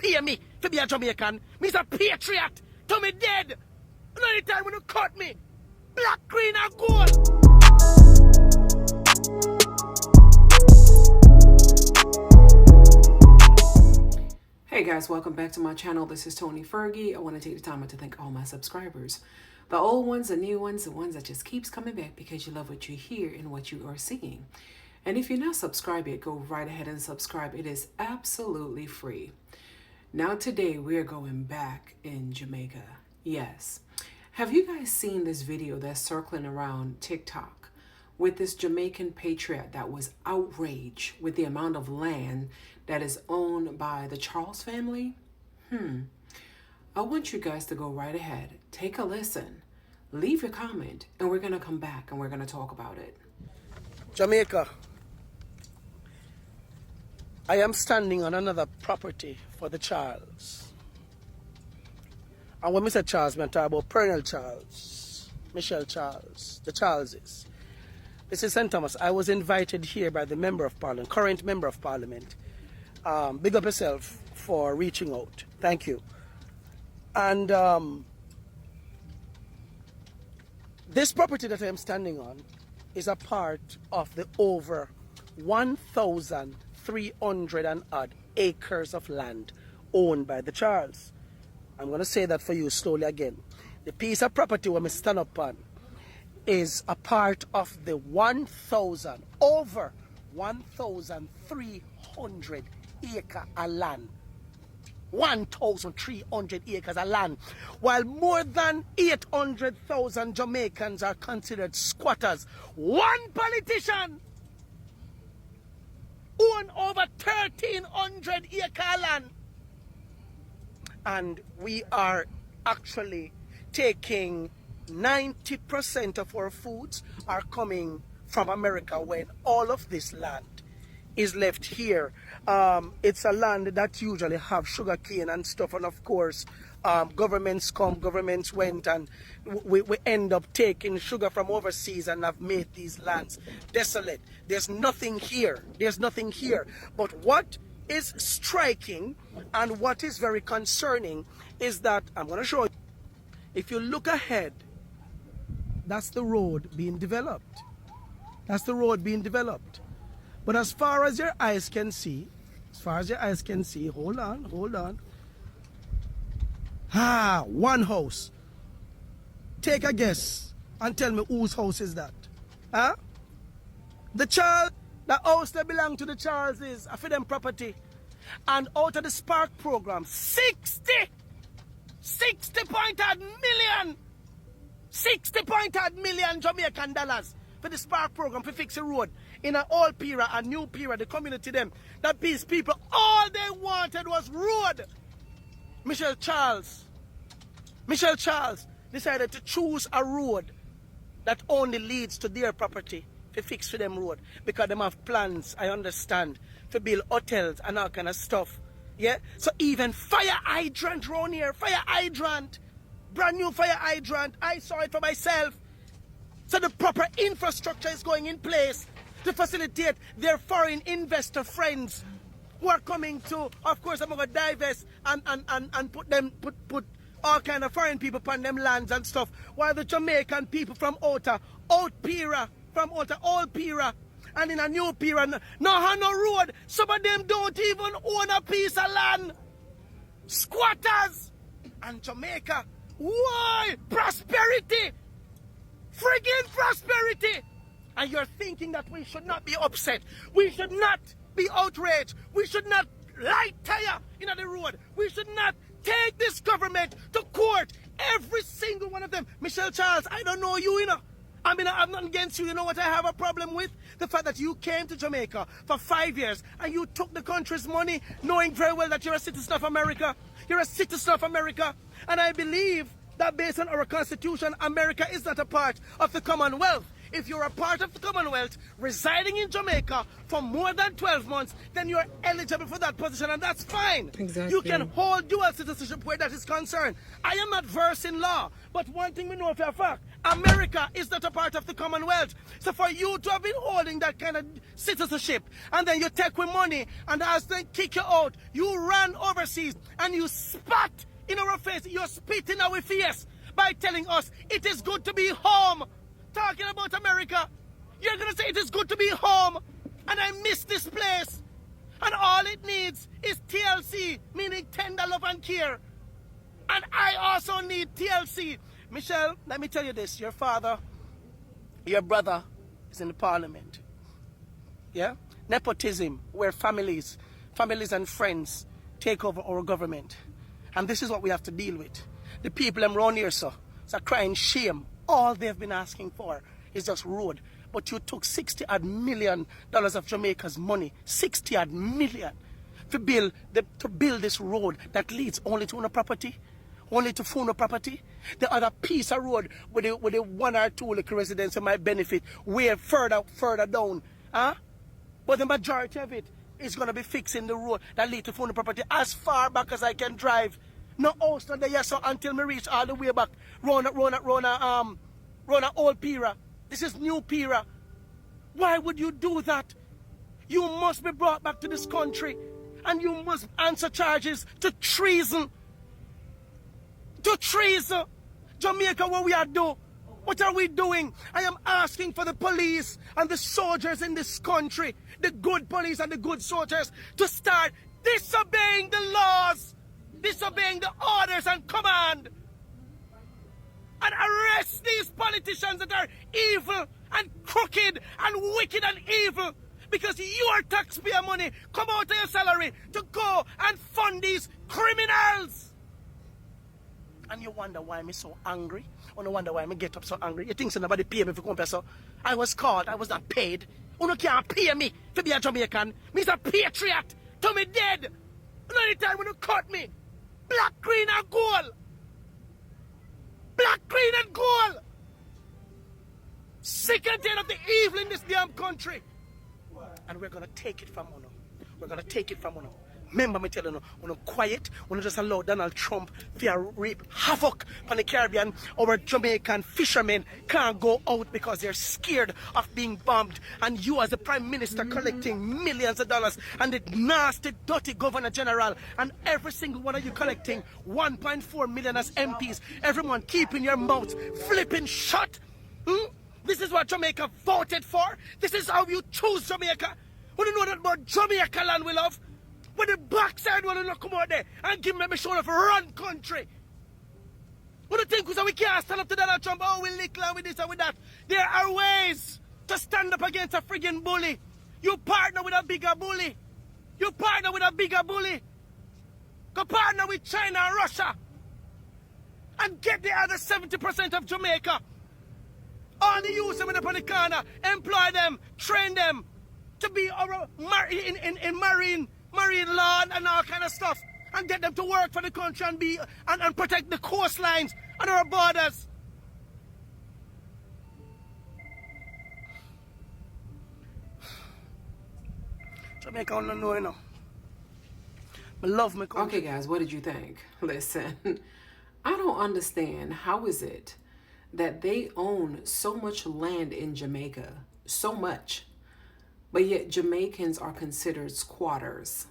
pay me to be a Jamaican. Me's a patriot. To me dead. And anytime when you cut me, black, green, and gold. Hey guys, welcome back to my channel. This is Tony Fergie. I want to take the time to thank all my subscribers. The old ones, the new ones, the ones that just keeps coming back because you love what you hear and what you are seeing. And if you're not subscribed yet, go right ahead and subscribe. It is absolutely free. Now today we are going back in Jamaica. Yes. Have you guys seen this video that's circling around TikTok with this Jamaican patriot that was outraged with the amount of land that is owned by the Charles family? I want you guys to go right ahead, take a listen, leave your comment, and we're going to come back and we're going to talk about it. Jamaica. I am standing on another property for the Charles. And when I say Charles, I'm talking about Colonel Charles, Michelle Charles, the Charleses. This is St. Thomas. I was invited here by the Member of Parliament, current Member of Parliament. Big up yourself for reaching out. Thank you. And this property that I am standing on is a part of the over 1,300 and odd acres of land owned by the Charles. I'm going to say that for you slowly again. The piece of property where I stand up on is a part of the over 1,300 acre of land. 1,300 acres of land, while more than 800,000 Jamaicans are considered squatters. One politician owns over 1,300 acre land, and we are actually taking 90% of our foods are coming from America when all of this land is left here. It's a land that usually have sugar cane and stuff, and of course governments come, governments went, and we end up taking sugar from overseas and have made these lands desolate. There's nothing here. There's nothing here. But what is striking and what is very concerning is that, I'm going to show you, if you look ahead, that's the road being developed. That's the road being developed. But as far as your eyes can see, hold on. One house. Take a guess and tell me whose house is that? Huh? The house that belongs to the Charles is a for them property. And out of the Spark program, 60.8 million Jamaican dollars for the Spark program to fix a road in an old Pira and new Pira, the community them. That these people, all they wanted was road. Michelle Charles decided to choose a road that only leads to their property to fix for them road, because them have plans, I understand, to build hotels and all kind of stuff. Yeah? So even fire hydrant around here, brand new fire hydrant, I saw it for myself. So the proper infrastructure is going in place to facilitate their foreign investor friends who are coming to, of course, I'm going to divest and put all kind of foreign people upon them lands and stuff, while the Jamaican people from Old Pira, and in a new Pira, no have no road. Some of them don't even own a piece of land. Squatters. And Jamaica, why? Prosperity. Friggin' prosperity. And you're thinking that we should not be upset. We should not be outraged. We should not light tire in the road. We should not take this government to court. Every single one of them. Michelle Charles, I don't know you, I mean, I'm not against you. You know what I have a problem with? The fact that you came to Jamaica for 5 years and you took the country's money knowing very well that you're a citizen of America. You're a citizen of America. And I believe that based on our Constitution, America is not a part of the Commonwealth. If you're a part of the Commonwealth, residing in Jamaica for more than 12 months, then you're eligible for that position, and that's fine. Exactly. You can hold dual citizenship where that is concerned. I am not versed in law, but one thing we know for a fact, America is not a part of the Commonwealth. So for you to have been holding that kind of citizenship, and then you take with money, and as they kick you out, you ran overseas, and you spat in our face, you're spit in our face by telling us it is good to be home. Talking about America, you're going to say it is good to be home, and I miss this place. And all it needs is TLC, meaning tender love and care. And I also need TLC. Michelle, let me tell you this. Your father, your brother is in the parliament. Yeah? Nepotism, where families and friends take over our government. And this is what we have to deal with. The people around here, sir, are crying shame. All they've been asking for is just road. But you took $60 million of Jamaica's money, $60 million, to build this road that leads only to una property, only to Funa property. The other piece of road with the one or two little residents might benefit way further down. Huh? But the majority of it is going to be fixing the road that leads to Funa property as far back as I can drive. No house, not there, so until me reach all the way back. Rona old Pira. This is new Pira. Why would you do that? You must be brought back to this country, and you must answer charges to treason. To treason. Jamaica, what we are doing? What are we doing? I am asking for the police and the soldiers in this country, the good police and the good soldiers, to start disobeying the laws, disobeying the orders and command, and arrest these politicians that are evil and crooked and wicked and evil, because your taxpayer money come out of your salary to go and fund these criminals. And you wonder why I'm so angry? Or no wonder why I get up so angry? You think somebody pay me for come here, so I was called, I was not paid. You can't pay me to be a Jamaican. Me's a patriot to me dead. Any time when you cut me, black, green and gold. Black, green and gold. Sick and tired of the evil in this damn country. And we're gonna take it from Uno. We're gonna take it from Uno. Remember me telling you, when you're quiet, when you just allow Donald Trump to reap havoc on the Caribbean, our Jamaican fishermen can't go out because they're scared of being bombed. And you as the Prime Minister collecting millions of dollars, and the nasty, dirty Governor General, and every single one of you collecting 1.4 million as MPs, everyone keeping your mouth flipping shut. This is what Jamaica voted for. This is how you choose Jamaica. When you know that about Jamaica land we love, when the backside want to come out there and give me a show of run country. When you think we can't stand up to Donald Trump, oh, we lick land with this and with that. There are ways to stand up against a friggin' bully. You partner with a bigger bully. You partner with a bigger bully. Go partner with China and Russia. And get the other 70% of Jamaica. All the youths up on the corner, employ them, train them to be in marine law and all kind of stuff, and get them to work for the country and protect the coastlines and our borders. Jamaica, I don't know, you know. I love my country. Okay, guys, what did you think? Listen, I don't understand. How is it that they own so much land in Jamaica, so much, but yet Jamaicans are considered squatters?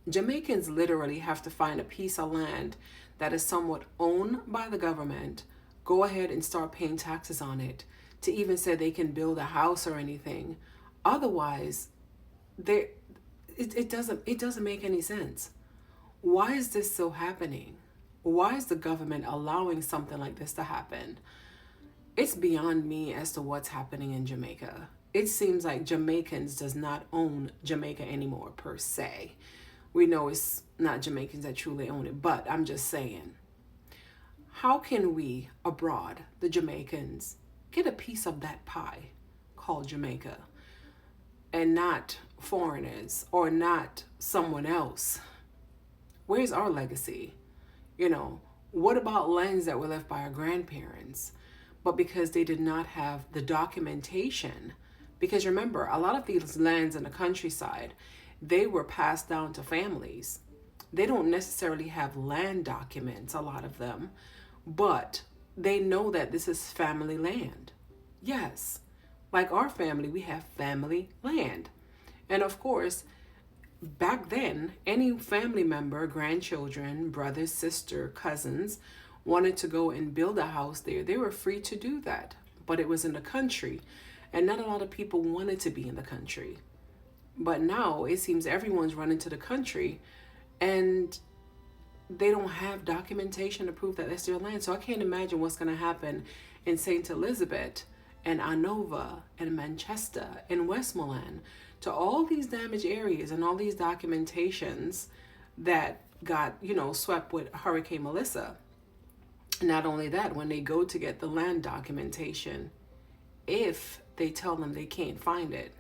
Jamaicans literally have to find a piece of land that is somewhat owned by the government, go ahead and start paying taxes on it to even say they can build a house or anything. Otherwise, it doesn't make any sense. Why is this still happening? Why is the government allowing something like this to happen? It's beyond me as to what's happening in Jamaica. It seems like Jamaicans does not own Jamaica anymore, per se. We know it's not Jamaicans that truly own it, but I'm just saying, how can we abroad, the Jamaicans, get a piece of that pie called Jamaica and not foreigners or not someone else? Where's our legacy? You know, what about lands that were left by our grandparents? but because they did not have the documentation. Because remember, a lot of these lands in the countryside, they were passed down to families. They don't necessarily have land documents, a lot of them, but they know that this is family land. Yes, like our family, we have family land. And of course, back then, any family member, grandchildren, brothers, sister, cousins, wanted to go and build a house there, they were free to do that. But it was in the country, and not a lot of people wanted to be in the country. But now it seems everyone's running to the country, and they don't have documentation to prove that that's their land. So I can't imagine what's going to happen in St. Elizabeth and Anova and Manchester and Westmoreland, to all these damaged areas and all these documentations that got, swept with Hurricane Melissa. Not only that, when they go to get the land documentation, if they tell them they can't find it,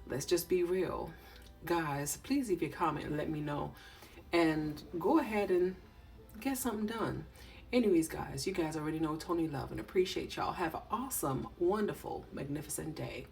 let's just be real. Guys, please leave your comment and let me know. And go ahead and get something done. Anyways, guys, you guys already know Tony love and appreciate y'all. Have an awesome, wonderful, magnificent day.